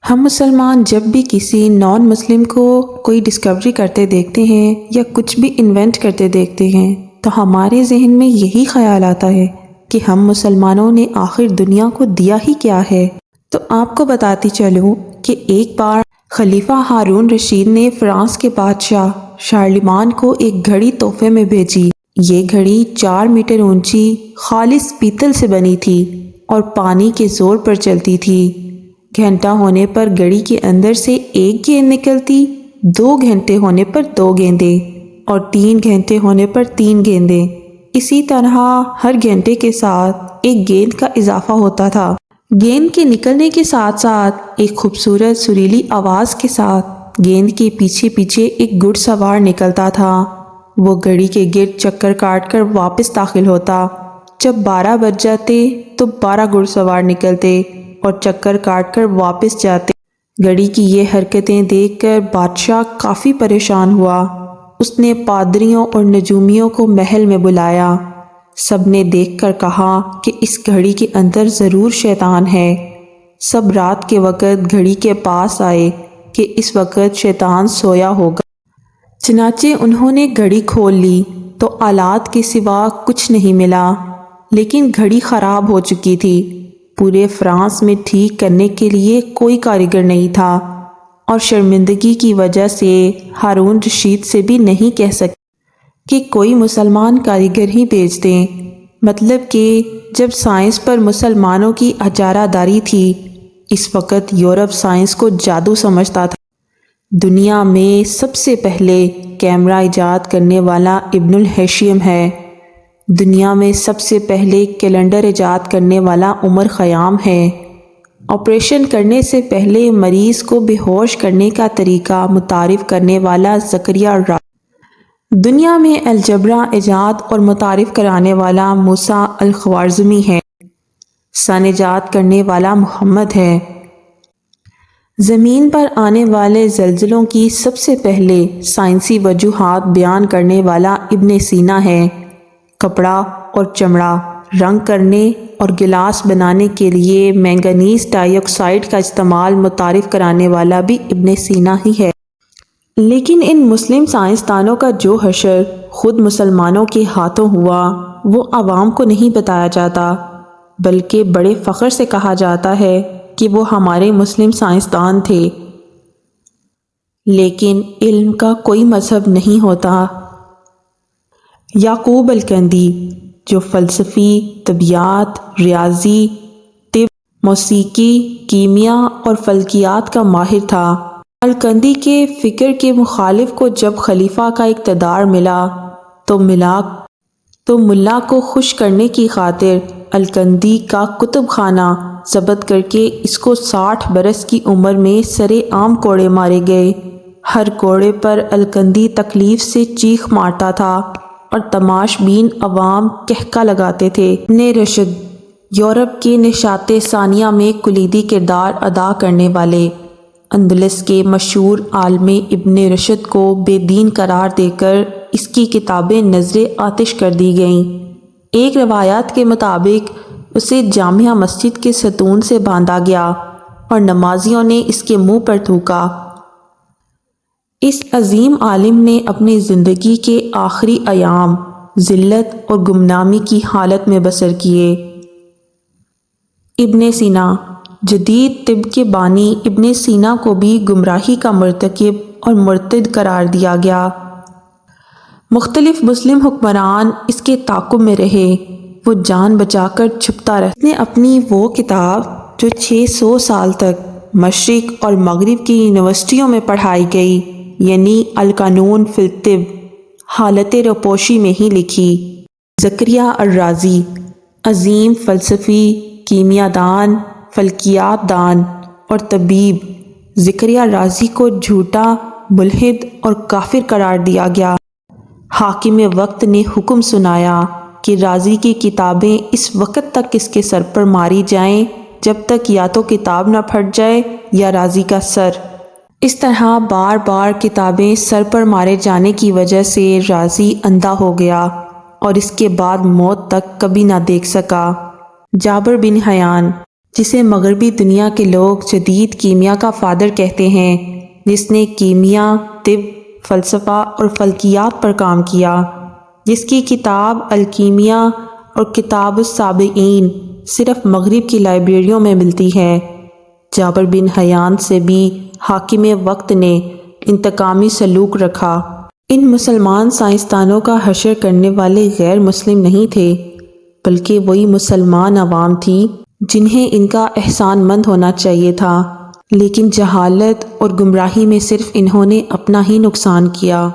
ہم مسلمان جب بھی کسی نان مسلم کو کوئی ڈسکوری کرتے دیکھتے ہیں یا کچھ بھی انوینٹ کرتے دیکھتے ہیں تو ہمارے ذہن میں یہی خیال آتا ہے کہ ہم مسلمانوں نے آخر دنیا کو دیا ہی کیا ہے۔ تو آپ کو بتاتی چلوں کہ ایک بار خلیفہ ہارون رشید نے فرانس کے بادشاہ شارلمان کو ایک گھڑی تحفے میں بھیجی۔ یہ گھڑی 4 میٹر اونچی خالص پیتل سے بنی تھی اور پانی کے زور پر چلتی تھی۔ گھنٹہ ہونے پر گھڑی کے اندر سے ایک گیند نکلتی، 2 گھنٹے ہونے پر 2 گیندیں اور 3 گھنٹے ہونے پر 3 گیندیں۔ اسی طرح ہر گھنٹے کے ساتھ ایک گیند کا اضافہ ہوتا تھا۔ گیند کے نکلنے کے ساتھ ساتھ ایک خوبصورت سریلی آواز کے ساتھ گیند کے پیچھے پیچھے ایک گھڑ سوار نکلتا تھا۔ وہ گھڑی کے گرد چکر کاٹ کر واپس داخل ہوتا۔ جب 12 بج جاتے تو 12 گھڑ سوار نکلتے اور چکر کاٹ کر واپس جاتے۔ گھڑی کی یہ حرکتیں دیکھ کر بادشاہ کافی پریشان ہوا۔ اس نے پادریوں اور نجومیوں کو محل میں بلایا۔ سب نے دیکھ کر کہا کہ اس گھڑی کے اندر ضرور شیطان ہے۔ سب رات کے وقت گھڑی کے پاس آئے کہ اس وقت شیطان سویا ہوگا۔ چنانچہ انہوں نے گھڑی کھول لی تو آلات کے سوا کچھ نہیں ملا، لیکن گھڑی خراب ہو چکی تھی۔ پورے فرانس میں ٹھیک کرنے کے لیے کوئی کاریگر نہیں تھا اور شرمندگی کی وجہ سے ہارون رشید سے بھی نہیں کہہ سکے کہ کوئی مسلمان کاریگر ہی بھیج دیں۔ مطلب کہ جب سائنس پر مسلمانوں کی اجارہ داری تھی، اس وقت یورپ سائنس کو جادو سمجھتا تھا۔ دنیا میں سب سے پہلے کیمرہ ایجاد کرنے والا ابن الہیثم ہے۔ دنیا میں سب سے پہلے کیلنڈر ایجاد کرنے والا عمر خیام ہے۔ آپریشن کرنے سے پہلے مریض کو بے ہوش کرنے کا طریقہ متعارف کرنے والا زکریا رازی۔ دنیا میں الجبرا ایجاد اور متعارف کرانے والا موسیٰ الخوارزمی ہے۔ سن ایجاد کرنے والا محمد ہے۔ زمین پر آنے والے زلزلوں کی سب سے پہلے سائنسی وجوہات بیان کرنے والا ابن سینا ہے۔ کپڑا اور چمڑا رنگ کرنے اور گلاس بنانے کے لیے مینگنیز ڈائی آکسائڈ کا استعمال متعارف کرانے والا بھی ابن سینا ہی ہے۔ لیکن ان مسلم سائنسدانوں کا جو حشر خود مسلمانوں کے ہاتھوں ہوا، وہ عوام کو نہیں بتایا جاتا، بلکہ بڑے فخر سے کہا جاتا ہے کہ وہ ہمارے مسلم سائنسدان تھے۔ لیکن علم کا کوئی مذہب نہیں ہوتا۔ یعقوب الکندی، جو فلسفی، طبیعیات، ریاضی، طب، موسیقی، کیمیا اور فلکیات کا ماہر تھا، الکندی کے فکر کے مخالف کو جب خلیفہ کا اقتدار ملا تو ملا کو خوش کرنے کی خاطر الکندی کا کتب خانہ ضبط کر کے اس کو 60 برس کی عمر میں سرے عام کوڑے مارے گئے۔ ہر کوڑے پر الکندی تکلیف سے چیخ مارتا تھا اور تماش بین عوام کہکا لگاتے تھے۔ ابن رشد، یورپ کے نشاط ثانیہ میں کلیدی کردار ادا کرنے والے اندلس کے مشہور عالم ابن رشد کو بے دین قرار دے کر اس کی کتابیں نذر آتش کر دی گئیں۔ ایک روایت کے مطابق اسے جامع مسجد کے ستون سے باندھا گیا اور نمازیوں نے اس کے منہ پر تھوکا۔ اس عظیم عالم نے اپنی زندگی کے آخری ایام ذلت اور گمنامی کی حالت میں بسر کیے۔ ابن سینا، جدید طب کے بانی ابن سینا کو بھی گمراہی کا مرتکب اور مرتد قرار دیا گیا۔ مختلف مسلم حکمران اس کے تعاقب میں رہے، وہ جان بچا کر چھپتا رہا۔ اس نے اپنی وہ کتاب جو 600 سال تک مشرق اور مغرب کی یونیورسٹیوں میں پڑھائی گئی، یعنی القانون فی الطب، حالت روپوشی میں ہی لکھی۔ زکریا الرازی، عظیم فلسفی، کیمیا دان، فلکیات دان اور طبیب، زکریا رازی کو جھوٹا، ملحد اور کافر قرار دیا گیا۔ حاکم وقت نے حکم سنایا کہ رازی کی کتابیں اس وقت تک اس کے سر پر ماری جائیں جب تک یا تو کتاب نہ پھٹ جائے یا رازی کا سر۔ اس طرح بار بار کتابیں سر پر مارے جانے کی وجہ سے رازی اندھا ہو گیا اور اس کے بعد موت تک کبھی نہ دیکھ سکا۔ جابر بن حیان، جسے مغربی دنیا کے لوگ جدید کیمیا کا فادر کہتے ہیں، جس نے کیمیا، طب، فلسفہ اور فلکیات پر کام کیا، جس کی کتاب الکیمیا اور کتاب السابعین صرف مغرب کی لائبریریوں میں ملتی ہے۔ جابر بن حیان سے بھی حاکم وقت نے انتقامی سلوک رکھا۔ ان مسلمان سائنسدانوں کا حشر کرنے والے غیر مسلم نہیں تھے، بلکہ وہی مسلمان عوام تھی جنہیں ان کا احسان مند ہونا چاہیے تھا، لیکن جہالت اور گمراہی میں صرف انہوں نے اپنا ہی نقصان کیا۔